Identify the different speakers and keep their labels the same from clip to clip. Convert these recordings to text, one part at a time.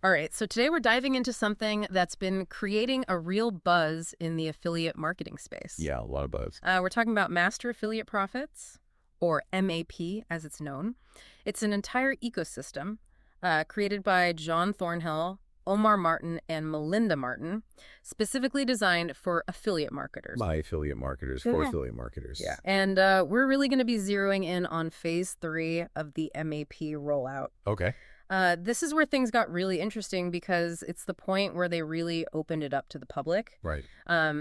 Speaker 1: All right, so today we're diving into something that's been creating a real buzz in the affiliate marketing space.
Speaker 2: Yeah, a lot of buzz.
Speaker 1: We're talking about Master Affiliate Profits, or MAP as it's known. It's an entire ecosystem created by John Thornhill, Omar Martin, and Melinda Martin, specifically designed for affiliate marketers.
Speaker 2: By affiliate marketers, for affiliate marketers.
Speaker 1: Yeah. And we're really going to be zeroing in on phase 3 of the MAP rollout.
Speaker 2: Okay.
Speaker 1: This is where things got really interesting because it's the point where they really opened it up to the public.
Speaker 2: Right.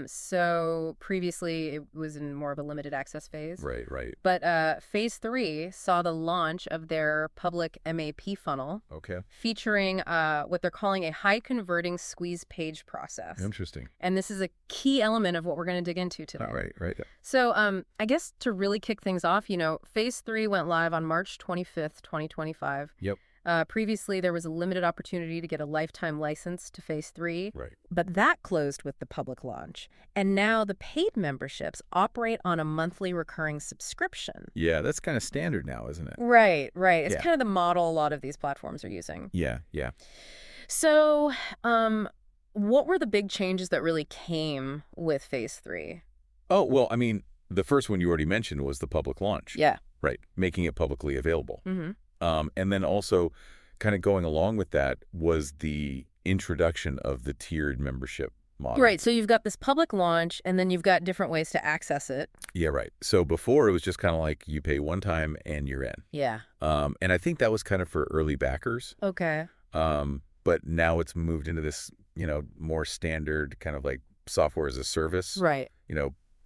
Speaker 1: So previously it was in more of a limited access phase.
Speaker 2: Right, right.
Speaker 1: But phase 3 saw the launch of their public MAP funnel.
Speaker 2: Okay.
Speaker 1: Featuring what they're calling a high converting squeeze page process.
Speaker 2: Interesting.
Speaker 1: And this is a key element of what we're going to dig into today.
Speaker 2: Right, right.
Speaker 1: So I guess to really kick things off, phase 3 went live on March 25th, 2025.
Speaker 2: Yep.
Speaker 1: Previously, there was a limited opportunity to get a lifetime license to phase 3,
Speaker 2: Right.
Speaker 1: but that closed with the public launch. And now the paid memberships operate on a monthly recurring subscription.
Speaker 2: Yeah, that's kind of standard now, isn't it?
Speaker 1: Right, right. It's
Speaker 2: Yeah.
Speaker 1: kind of the model a lot of these platforms are using.
Speaker 2: Yeah, yeah.
Speaker 1: So what were the big changes that really came with phase 3?
Speaker 2: Oh, well, I mean, the first one you already mentioned was the public launch.
Speaker 1: Yeah.
Speaker 2: Right, making it publicly available.
Speaker 1: Mm-hmm.
Speaker 2: And then also kind of going along with that was the introduction of the tiered membership model.
Speaker 1: Right, so you've got this public launch, and then you've got different ways to access it.
Speaker 2: Yeah, right. So before it was just kind of like you pay one time and you're in.
Speaker 1: Yeah.
Speaker 2: And I think that was kind of for early backers.
Speaker 1: Okay.
Speaker 2: But now it's moved into this, more standard kind of like software as a service.
Speaker 1: Right.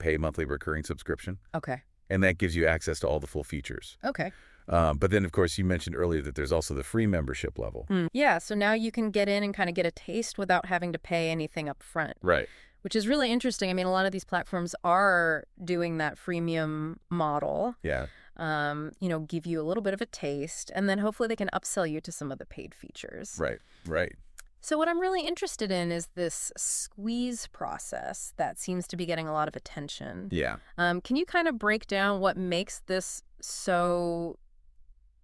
Speaker 2: Pay monthly recurring subscription.
Speaker 1: Okay.
Speaker 2: And that gives you access to all the full features.
Speaker 1: Okay.
Speaker 2: But then, of course, you mentioned earlier that there's also the free membership level.
Speaker 1: Yeah, so now you can get in and kind of get a taste without having to pay anything up front.
Speaker 2: Right.
Speaker 1: Which is really interesting. I mean, a lot of these platforms are doing that freemium model.
Speaker 2: Yeah.
Speaker 1: Give you a little bit of a taste, and then hopefully they can upsell you to some of the paid features.
Speaker 2: Right, right.
Speaker 1: So what I'm really interested in is this squeeze process that seems to be getting a lot of attention.
Speaker 2: Yeah.
Speaker 1: Can you kind of break down what makes this so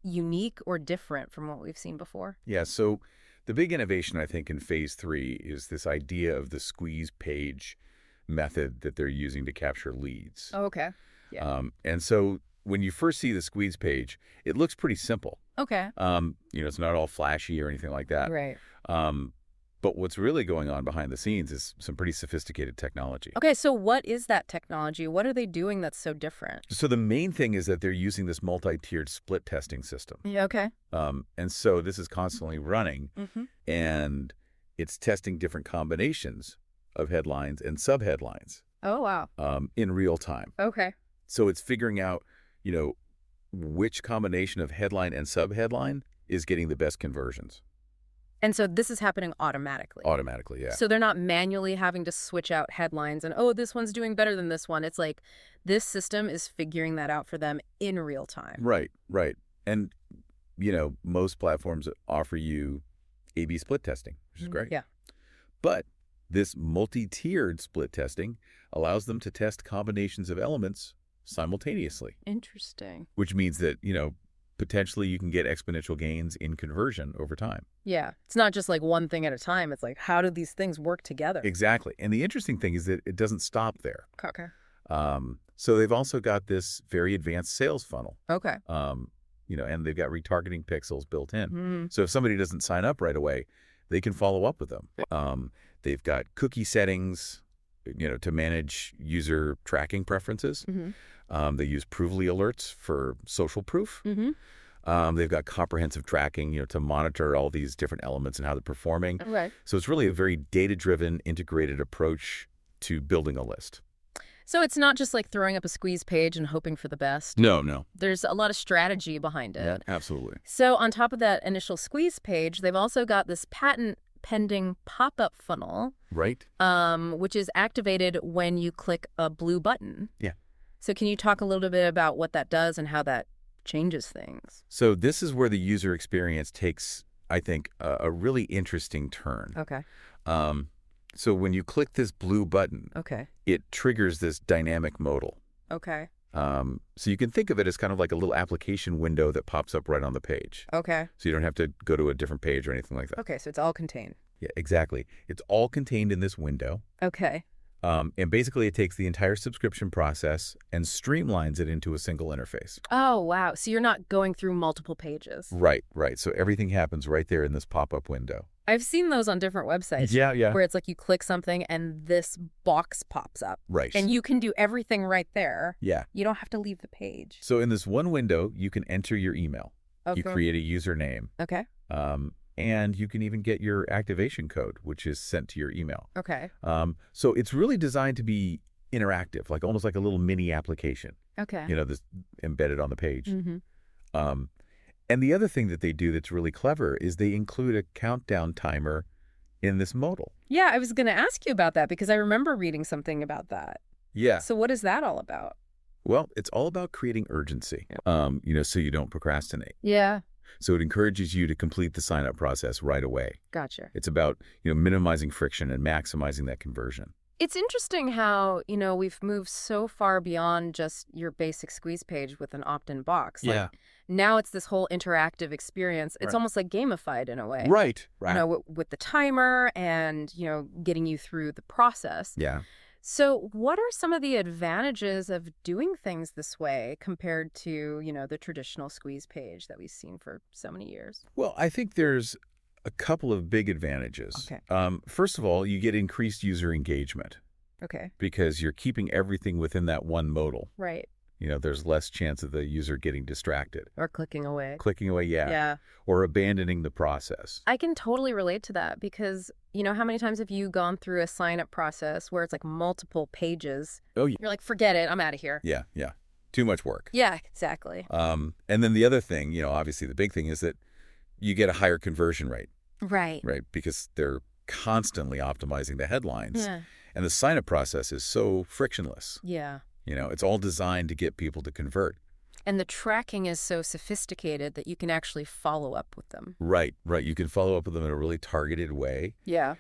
Speaker 1: unique or different from what we've seen before?
Speaker 2: Yeah, so the big innovation, I think, in phase 3 is this idea of the squeeze page method that they're using to capture leads.
Speaker 1: Oh, okay. Yeah.
Speaker 2: And so when you first see the squeeze page, it looks pretty simple.
Speaker 1: Okay.
Speaker 2: It's not all flashy or anything like that.
Speaker 1: Right.
Speaker 2: But what's really going on behind the scenes is some pretty sophisticated technology.
Speaker 1: Okay, so what is that technology? What are they doing that's so different?
Speaker 2: So the main thing is that they're using this multi-tiered split testing system.
Speaker 1: Yeah, okay.
Speaker 2: And so this is constantly running, and it's testing different combinations of headlines and subheadlines.
Speaker 1: Oh, wow.
Speaker 2: In real time.
Speaker 1: Okay.
Speaker 2: So it's figuring out, which combination of headline and subheadline is getting the best conversions.
Speaker 1: And so this is happening automatically.
Speaker 2: Automatically, yeah.
Speaker 1: So they're not manually having to switch out headlines and, this one's doing better than this one. It's like this system is figuring that out for them in real time.
Speaker 2: Right, right. And, most platforms offer you A/B split testing, which is great.
Speaker 1: Yeah.
Speaker 2: But this multi-tiered split testing allows them to test combinations of elements simultaneously.
Speaker 1: Interesting.
Speaker 2: Which means that, potentially you can get exponential gains in conversion over time.
Speaker 1: Yeah. It's not just like one thing at a time. It's like, how do these things work together?
Speaker 2: Exactly. And the interesting thing is that it doesn't stop there.
Speaker 1: Okay.
Speaker 2: So they've also got this very advanced sales funnel.
Speaker 1: Okay.
Speaker 2: And they've got retargeting pixels built in.
Speaker 1: Mm-hmm.
Speaker 2: So if somebody doesn't sign up right away, they can follow up with them. They've got cookie settings, to manage user tracking preferences.
Speaker 1: Mm-hmm.
Speaker 2: They use Provely alerts for social proof.
Speaker 1: Mm-hmm.
Speaker 2: They've got comprehensive tracking, to monitor all these different elements and how they're performing.
Speaker 1: Right.
Speaker 2: So it's really a very data-driven, integrated approach to building a list.
Speaker 1: So it's not just like throwing up a squeeze page and hoping for the best.
Speaker 2: No.
Speaker 1: There's a lot of strategy behind it.
Speaker 2: Absolutely.
Speaker 1: So on top of that initial squeeze page, they've also got this patent pending pop-up funnel.
Speaker 2: Right.
Speaker 1: Which is activated when you click a blue button.
Speaker 2: Yeah.
Speaker 1: So can you talk a little bit about what that does and how that changes things?
Speaker 2: So this is where the user experience takes, I think, a really interesting turn.
Speaker 1: Okay.
Speaker 2: So when you click this blue button,
Speaker 1: Okay.
Speaker 2: it triggers this dynamic modal.
Speaker 1: Okay.
Speaker 2: So you can think of it as kind of like a little application window that pops up right on the page.
Speaker 1: Okay.
Speaker 2: So you don't have to go to a different page or anything like that.
Speaker 1: Okay, so it's all contained.
Speaker 2: Yeah, exactly. It's all contained in this window.
Speaker 1: Okay.
Speaker 2: And basically, it takes the entire subscription process and streamlines it into a single interface.
Speaker 1: Oh, wow. So you're not going through multiple pages.
Speaker 2: Right, right. So everything happens right there in this pop-up window.
Speaker 1: I've seen those on different websites.
Speaker 2: Yeah, yeah.
Speaker 1: Where it's like you click something and this box pops up.
Speaker 2: Right.
Speaker 1: And you can do everything right there.
Speaker 2: Yeah.
Speaker 1: You don't have to leave the page.
Speaker 2: So in this one window, you can enter your email.
Speaker 1: Okay.
Speaker 2: You create a username.
Speaker 1: Okay.
Speaker 2: And you can even get your activation code, which is sent to your email.
Speaker 1: Okay.
Speaker 2: So it's really designed to be interactive, like almost like a little mini application.
Speaker 1: Okay.
Speaker 2: This embedded on the page.
Speaker 1: Mm-hmm.
Speaker 2: And the other thing that they do that's really clever is they include a countdown timer in this modal.
Speaker 1: Yeah, I was going to ask you about that because I remember reading something about that.
Speaker 2: Yeah.
Speaker 1: So what is that all about?
Speaker 2: Well, it's all about creating urgency, so you don't procrastinate.
Speaker 1: Yeah.
Speaker 2: So it encourages you to complete the sign-up process right away.
Speaker 1: Gotcha.
Speaker 2: It's about, minimizing friction and maximizing that conversion.
Speaker 1: It's interesting how, we've moved so far beyond just your basic squeeze page with an opt-in box.
Speaker 2: Yeah.
Speaker 1: Now it's this whole interactive experience. It's
Speaker 2: Right.
Speaker 1: almost like gamified in a way.
Speaker 2: Right, right.
Speaker 1: With the timer and, getting you through the process.
Speaker 2: Yeah.
Speaker 1: So what are some of the advantages of doing things this way compared to, the traditional squeeze page that we've seen for so many years?
Speaker 2: Well, I think there's a couple of big advantages.
Speaker 1: Okay.
Speaker 2: First of all, you get increased user engagement
Speaker 1: Okay.
Speaker 2: because you're keeping everything within that one modal.
Speaker 1: Right.
Speaker 2: There's less chance of the user getting distracted.
Speaker 1: Or clicking away.
Speaker 2: Clicking away, yeah.
Speaker 1: Yeah.
Speaker 2: Or abandoning the process.
Speaker 1: I can totally relate to that because, how many times have you gone through a sign-up process where it's like multiple pages?
Speaker 2: Oh, yeah.
Speaker 1: You're like, forget it, I'm out of here.
Speaker 2: Yeah, yeah. Too much work.
Speaker 1: Yeah, exactly.
Speaker 2: And then the other thing, obviously the big thing is that you get a higher conversion rate,
Speaker 1: Right.
Speaker 2: right? Because they're constantly optimizing the headlines.
Speaker 1: Yeah.
Speaker 2: And the sign-up process is so frictionless.
Speaker 1: Yeah.
Speaker 2: It's all designed to get people to convert.
Speaker 1: And the tracking is so sophisticated that you can actually follow up with them.
Speaker 2: Right, right. You can follow up with them in a really targeted way,
Speaker 1: Yeah.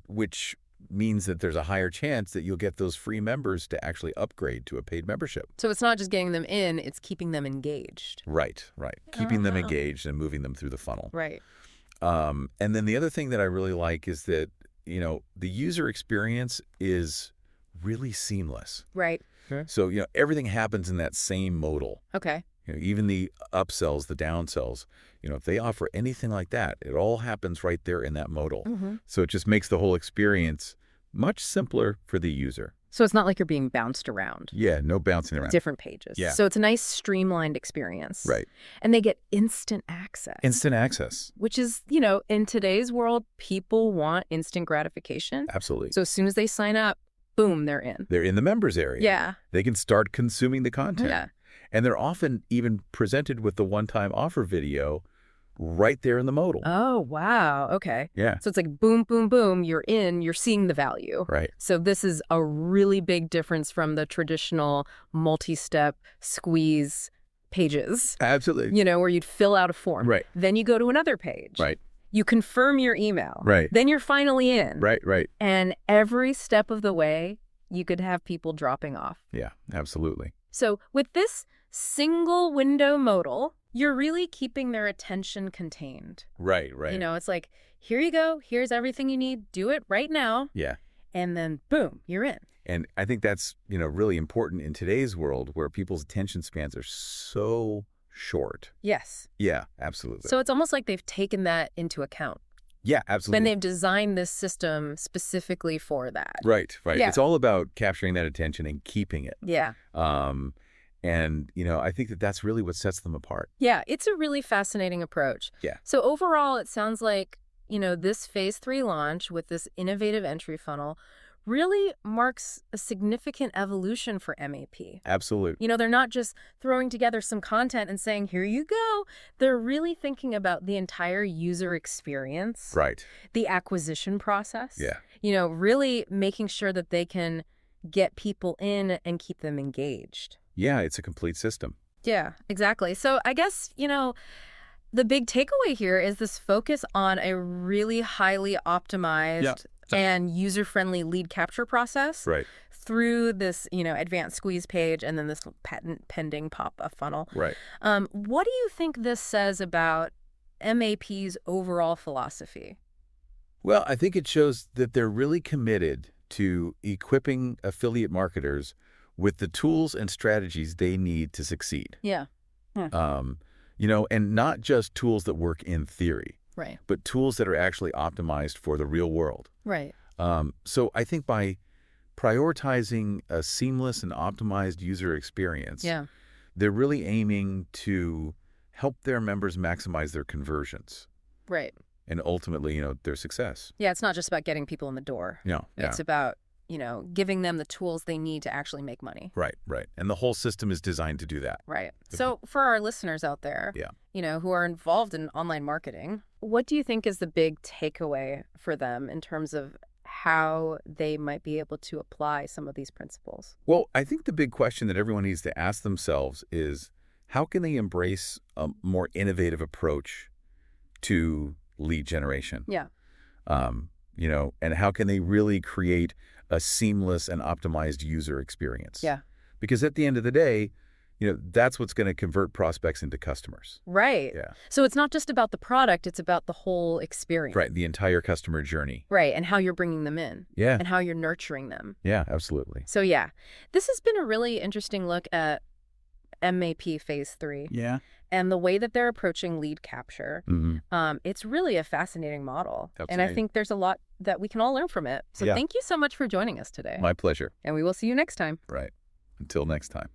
Speaker 2: which means that there's a higher chance that you'll get those free members to actually upgrade to a paid membership.
Speaker 1: So it's not just getting them in, it's keeping them engaged.
Speaker 2: Right, right. Keeping them
Speaker 1: Oh.
Speaker 2: engaged and moving them through the funnel.
Speaker 1: Right.
Speaker 2: And then the other thing that I really like is that, the user experience is really seamless.
Speaker 1: Right.
Speaker 2: So, everything happens in that same modal.
Speaker 1: Okay.
Speaker 2: Even the upsells, the downsells, if they offer anything like that, it all happens right there in that modal.
Speaker 1: Mm-hmm.
Speaker 2: So it just makes the whole experience much simpler for the user.
Speaker 1: So it's not like you're being bounced around.
Speaker 2: Yeah, no bouncing around.
Speaker 1: Different pages.
Speaker 2: Yeah.
Speaker 1: So it's a nice streamlined experience.
Speaker 2: Right.
Speaker 1: And they get instant access.
Speaker 2: Instant access.
Speaker 1: Which is, in today's world, people want instant gratification.
Speaker 2: Absolutely.
Speaker 1: So as soon as they sign up, boom, they're in.
Speaker 2: They're in the members area.
Speaker 1: Yeah.
Speaker 2: They can start consuming the content.
Speaker 1: Yeah.
Speaker 2: And they're often even presented with the one-time offer video right there in the modal.
Speaker 1: Oh, wow. Okay.
Speaker 2: Yeah.
Speaker 1: So it's like boom, boom, boom. You're in, you're seeing the value.
Speaker 2: Right.
Speaker 1: So this is a really big difference from the traditional multi-step squeeze pages,
Speaker 2: Absolutely.
Speaker 1: where you'd fill out a form.
Speaker 2: Right.
Speaker 1: Then you go to another page.
Speaker 2: Right.
Speaker 1: You confirm your email.
Speaker 2: Right.
Speaker 1: Then you're finally in.
Speaker 2: Right, right.
Speaker 1: And every step of the way, you could have people dropping off.
Speaker 2: Yeah, absolutely.
Speaker 1: So with this single window modal, you're really keeping their attention contained.
Speaker 2: Right, right.
Speaker 1: It's like, here you go. Here's everything you need. Do it right now.
Speaker 2: Yeah.
Speaker 1: And then, boom, you're in.
Speaker 2: And I think that's, really important in today's world where people's attention spans are so short.
Speaker 1: Yes.
Speaker 2: Yeah, absolutely.
Speaker 1: So it's almost like they've taken that into account.
Speaker 2: Yeah, absolutely.
Speaker 1: And they've designed this system specifically for that.
Speaker 2: Right, right.
Speaker 1: Yeah.
Speaker 2: It's all about capturing that attention and keeping it.
Speaker 1: Yeah.
Speaker 2: And, I think that that's really what sets them apart.
Speaker 1: Yeah, it's a really fascinating approach.
Speaker 2: Yeah.
Speaker 1: So overall, it sounds like, this phase 3 launch with this innovative entry funnel really marks a significant evolution for MAP.
Speaker 2: Absolutely.
Speaker 1: They're not just throwing together some content and saying, here you go. They're really thinking about the entire user experience,
Speaker 2: Right.
Speaker 1: the acquisition process.
Speaker 2: Yeah.
Speaker 1: Really making sure that they can get people in and keep them engaged.
Speaker 2: Yeah, it's a complete system.
Speaker 1: Yeah, exactly. So I guess, the big takeaway here is this focus on a really highly optimized and user-friendly lead capture process
Speaker 2: Right.
Speaker 1: through this, advanced squeeze page and then this patent pending pop-up funnel.
Speaker 2: Right.
Speaker 1: What do you think this says about MAP's overall philosophy?
Speaker 2: Well, I think it shows that they're really committed to equipping affiliate marketers with the tools and strategies they need to succeed.
Speaker 1: Yeah.
Speaker 2: And not just tools that work in theory,
Speaker 1: Right.
Speaker 2: but tools that are actually optimized for the real world.
Speaker 1: Right.
Speaker 2: So I think by prioritizing a seamless and optimized user experience,
Speaker 1: Yeah.
Speaker 2: they're really aiming to help their members maximize their conversions
Speaker 1: Right.
Speaker 2: and ultimately, their success.
Speaker 1: Yeah, it's not just about getting people in the door.
Speaker 2: Yeah.
Speaker 1: It's about, giving them the tools they need to actually make money.
Speaker 2: Right. And the whole system is designed to do that.
Speaker 1: Right. So for our listeners out there, who are involved in online marketing, what do you think is the big takeaway for them in terms of how they might be able to apply some of these principles?
Speaker 2: Well, I think the big question that everyone needs to ask themselves is, how can they embrace a more innovative approach to lead generation?
Speaker 1: Yeah.
Speaker 2: And how can they really create a seamless and optimized user experience?
Speaker 1: Yeah.
Speaker 2: Because at the end of the day, that's what's going to convert prospects into customers.
Speaker 1: Right.
Speaker 2: Yeah.
Speaker 1: So it's not just about the product, it's about the whole experience.
Speaker 2: Right. The entire customer journey.
Speaker 1: Right. And how you're bringing them in.
Speaker 2: Yeah.
Speaker 1: And how you're nurturing them.
Speaker 2: Yeah, absolutely.
Speaker 1: So yeah, this has been a really interesting look at MAP Phase 3.
Speaker 2: Yeah.
Speaker 1: And the way that they're approaching lead capture.
Speaker 2: Mm-hmm.
Speaker 1: It's really a fascinating model.
Speaker 2: Absolutely.
Speaker 1: And I think there's a lot that we can all learn from it. So thank you so much for joining us today.
Speaker 2: My pleasure.
Speaker 1: And we will see you next time.
Speaker 2: Right. Until next time.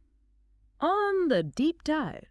Speaker 1: On the Deep Dive.